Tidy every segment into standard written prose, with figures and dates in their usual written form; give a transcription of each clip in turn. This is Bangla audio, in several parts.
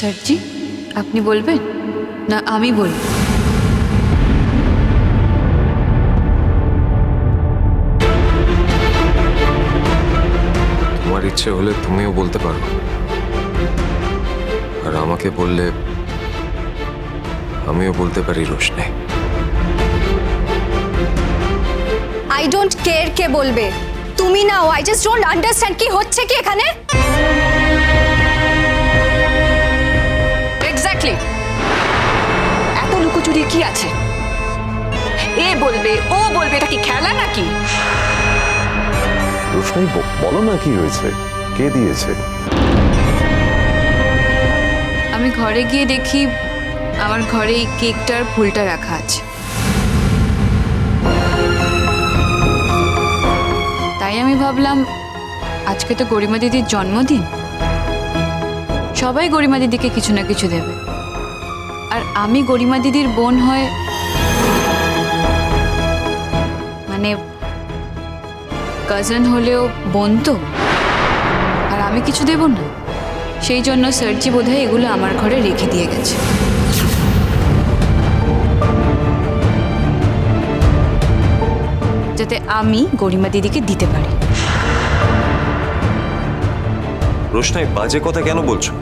স্যারজি, আপনি বলবেন না আমি বলবো? তোমার ইচ্ছে হলে তুমিও বলতে পারো, আর আমাকে বললে আমিও বলতে পারি রোশনাই। আই ডোন্ট কেয়ার কে বলবে, তুমি নাও। আই জাস্ট ডোন্ট আন্ডারস্ট্যান্ড কি হচ্ছে কি এখানে। এক্স্যাক্টলি, এত লুকোচুরি কি আছে? এ বলবে ও বলবে, এটা কি খেলা নাকি? রোশনাই, বলো না কি হয়েছে, কে দিয়েছে? আমি ঘরে গিয়ে দেখি আমার ঘরে এই কেকটার ফুলটা রাখা আছে। তাই আমি ভাবলাম আজকে তো গরিমা দিদির জন্মদিন, সবাই গরিমা দিদিকে কিছু না কিছু দেবে, আর আমি গরিমা দিদির বোন হয়ে মানে কাজিন হলেও বোন তো, আর আমি কিছু দেব না। সেই জন্য স্যারজি বোধহয় এগুলো আমার ঘরে রেখে দিয়ে গেছে। যাতে আমি গরিমা দিদিকে দিতে পারি। রোশনাই, বাজে কথা কেন বলছো?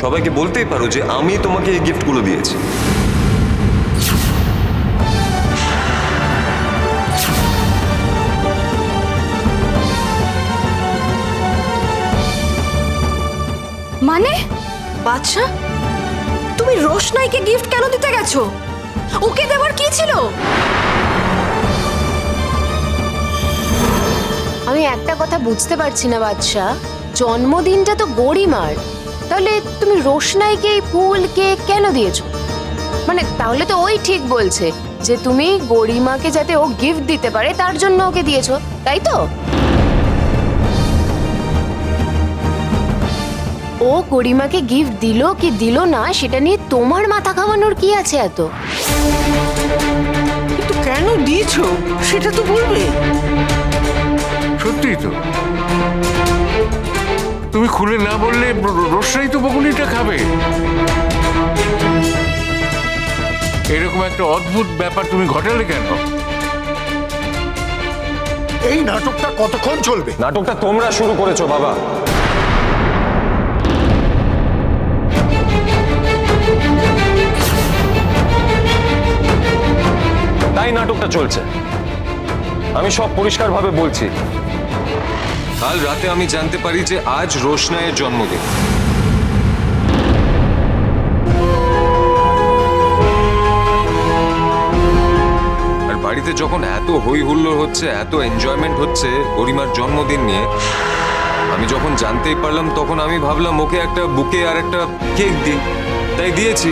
সবাইকে বলতেই পারো যে আমি তোমাকে এই গিফটগুলো দিয়েছি। মানে বাদশা, তুমি রোশনাইকে গিফট কেন দিতে গেছো? ওকে দেওয়ার কি ছিল? আমি একটা কথা বুঝতে পারছি না বাদশা, জন্মদিনটা তো গরিমার, তাহলে তুমি রোশনাইকে এই ফুল কেক কেন দিয়েছো? মানে তাহলে তো ওই ঠিক বলছে যে তুমি গরিমাকে যাতে ও গিফট দিতে পারে তার জন্য ওকে দিয়েছো, তাই তো? ও গরিমাকে গিফট দিল কি দিল না সেটা নিয়ে তোমার মাথা ঘামানোর কি আছে এত? কিন্তু কেন দিয়েছো সেটা তো বলবে। সত্যিই তো, তুমি খুলে না বললে রোশনাই তো বকুনিটা খাবে। এরকম একটা অদ্ভুত ব্যাপার তুমি ঘটালে কেন? এই নাটকটা কতক্ষণ চলবে? নাটকটা তোমরা শুরু করেছো বাবা। তাই নাটকটা চলছে। আমি সব পরিষ্কারভাবে বলছি। কাল রাতে আমি জানতে পারি যে আজ রোশনাইয়ের জন্মদিন। আর বাড়িতে যখন এত হই হুল্লোড় হচ্ছে, এত এনজয়মেন্ট হচ্ছে গরিমার জন্মদিন নিয়ে, আমি যখন জানতেই পারলাম তখন আমি ভাবলাম ওকে একটা বুকে আর একটা কেক দিই, তাই দিয়েছি।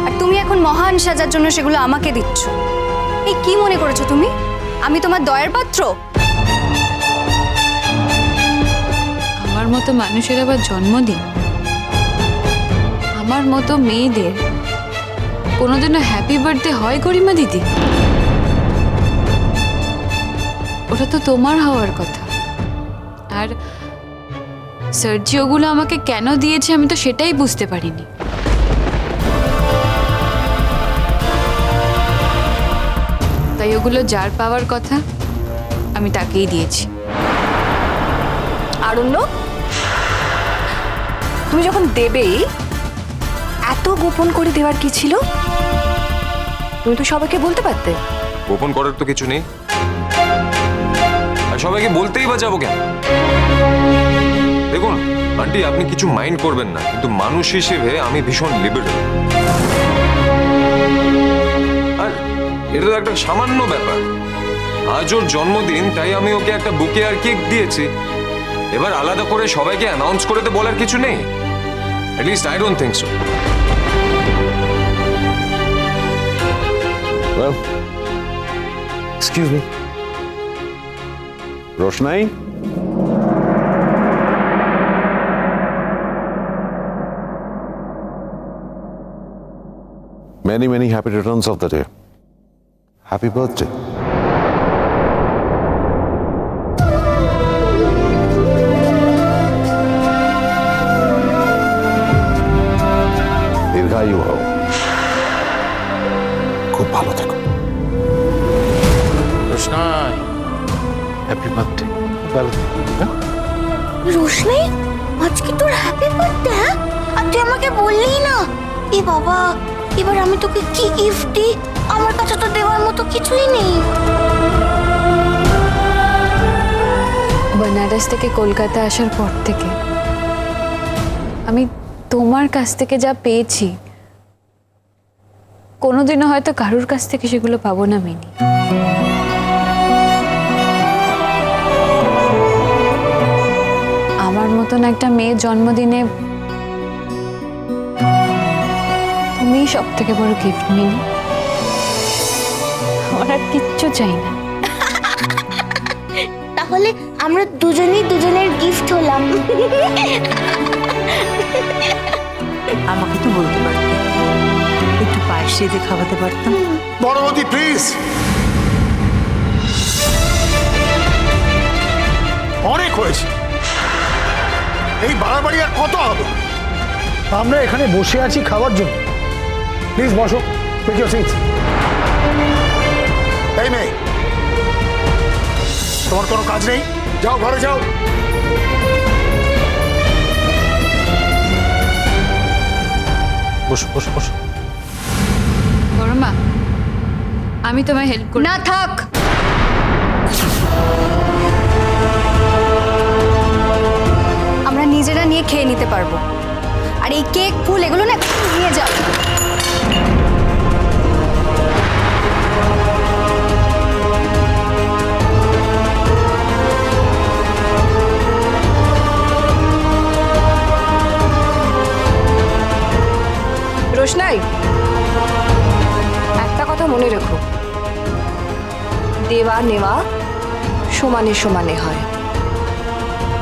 আর তুমি এখন মহান সাজার জন্য সেগুলো আমাকে দিচ্ছ। এই কি মনে করেছো তুমি আমি তোমার দয়ের পাত্র? আমার মতো মানুষের আবার জন্মদিন, আমার মতো মেয়েদের কোনোদিনও হ্যাপি বার্থডে হয় গরিমা দিদি? ওটা তো তোমার হওয়ার কথা। আর স্যারজি ওগুলো আমাকে কেন দিয়েছে আমি তো সেটাই বুঝতে পারিনি। তাই ওগুলো যার পাওয়ার কথা আমি তাকেই দিয়েছি। আরণ্য, তুমি যখন দেবেই এত গোপন করে দেওয়ার কি ছিল? তুমি তো সবাইকে বলতে পারতে। গোপন করার তো কিছু নেই, আর সবাইকে বলতেই বা যাবো কেন? দেখুন আন্টি, আপনি কিছু মাইন্ড করবেন না, কিন্তু মানুষ হিসেবে আমি ভীষণ লিবারেল। আর এটা তো একটা সামান্য ব্যাপার। আজ ওর জন্মদিন, তাই আমি ওকে একটা বুকে আর কেক দিয়েছি। এবার আলাদা করে সবাইকে অ্যানাউন্স করে তো বলার কিছু নেই। At least I don't think so. Well, excuse me. Roshnai, Many, many happy returns of the day. Happy birthday. দীর্ঘায়ু হও, খুব ভালো থেকো। রোশনাই হ্যাপি বার্থডে, ভালো থেকো। রোশনি, আজকে তোর হ্যাপি বার্থডে? আর তুই আমাকে বললি না? এ বাবা, এবার আমি তোকে কি গিফট দিই? আমার কাছে তো দেওয়ার মতো কিছুই নেই। বেনারস থেকে কলকাতা আসার পর থেকে আমি তোমার কাছ থেকে যা পেয়েছি, কোনোদিনও হয়তো কারোর কাছ থেকে সেগুলো পাবো না মিনি। আমার মতন একটা মেয়ের জন্মদিনে তুমি সব থেকে বড় গিফট মিনি। আমার আর কিচ্ছু চাই না। তাহলে আমরা দুজনেই দুজনের গিফট হলাম। আমাকে তো বলতে পারতে, একটু পায়েস দিয়ে খাওয়াতে পারতাম। বড়বতী প্লিজ, অনেক হয়েছে, এই বাড়াবাড়ি আর কত হবে? আমরা এখানে বসে আছি খাওয়ার জন্য। প্লিজ বসো, টেক ইওর সিটস। এই মেয়ে, তোমার কোনো কাজ নেই? যাও ঘরে যাও। বসো বসো বসো। বড় মা, আমি তোমায় হেল্প করি। না থাক, আমরা নিজেরা নিয়ে খেয়ে নিতে পারবো। আর এই কেক, ফুল এগুলো না নিয়ে যাও। রোশনাই, একটা কথা মনে রেখো, দেওয়া নেওয়া সমানে সমানে হয়।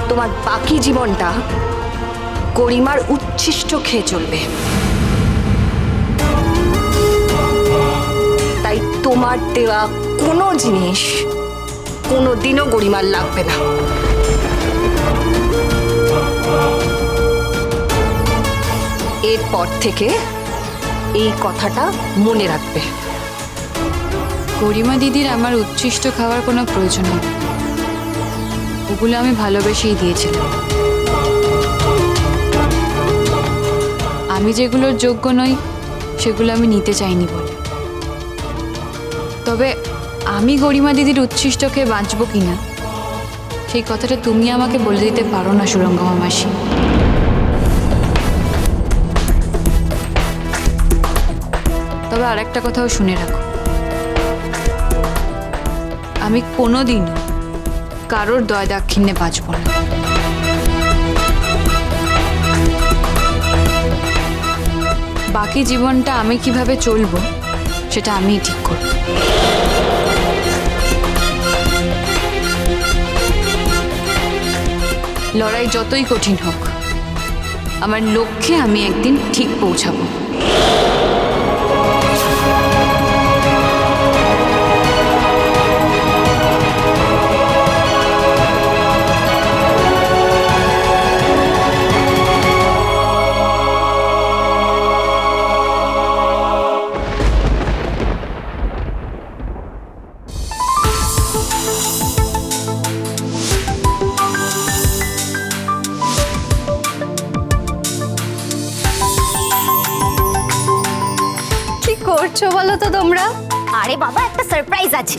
তোমার বাকি জীবনটা গরিমার উচ্ছিষ্ট খেয়ে চলবে, তাই তোমার দেওয়া কোনো জিনিস কোনোদিনও গরিমার লাগবে না। এরপর থেকে এই কথাটা মনে রাখবে। গরিমা দিদির আমার উচ্ছিষ্ট খাওয়ার কোনো প্রয়োজন নেই। ওগুলো আমি ভালোবেসেই দিয়েছিলাম। আমি যেগুলোর যোগ্য নই সেগুলো আমি নিতে চাইনি বলে। তবে আমি গরিমা দিদির উচ্ছিষ্ট খেয়ে বাঁচবো কিনা সেই কথাটা তুমি আমাকে বলে দিতে পারো না সুরঙ্গমা মাসি। তবে আর একটা কথাও শুনে রাখো, আমি কোনোদিনও কারোর দয় দাক্ষিণ্যে বাঁচব না। বাকি জীবনটা আমি কিভাবে চলবো সেটা আমিই ঠিক করব। লড়াই যতই কঠিন হোক, আমার লক্ষ্যে আমি একদিন ঠিক পৌঁছাবো। করছো বলো তো তোমরা? আরে বাবা, একটা সারপ্রাইজ আছে।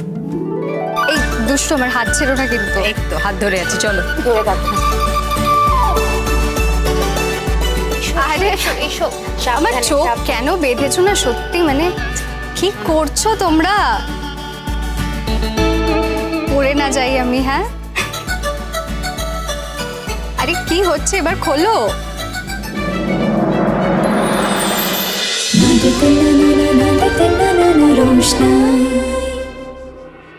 এই দুষ্টু, আমার হাত ছেড়ো না কিন্তু। এই তো হাত ধরে আছি, চলো। ধরে রাখো। আরে এসো, আমার চোখ কেন বেঁধেছো না? সত্যি মানে কি করছো তোমরা? পড়ে না যাই আমি? হ্যাঁ, আরে কি হচ্ছে? এবার খোলো। रोशनाई।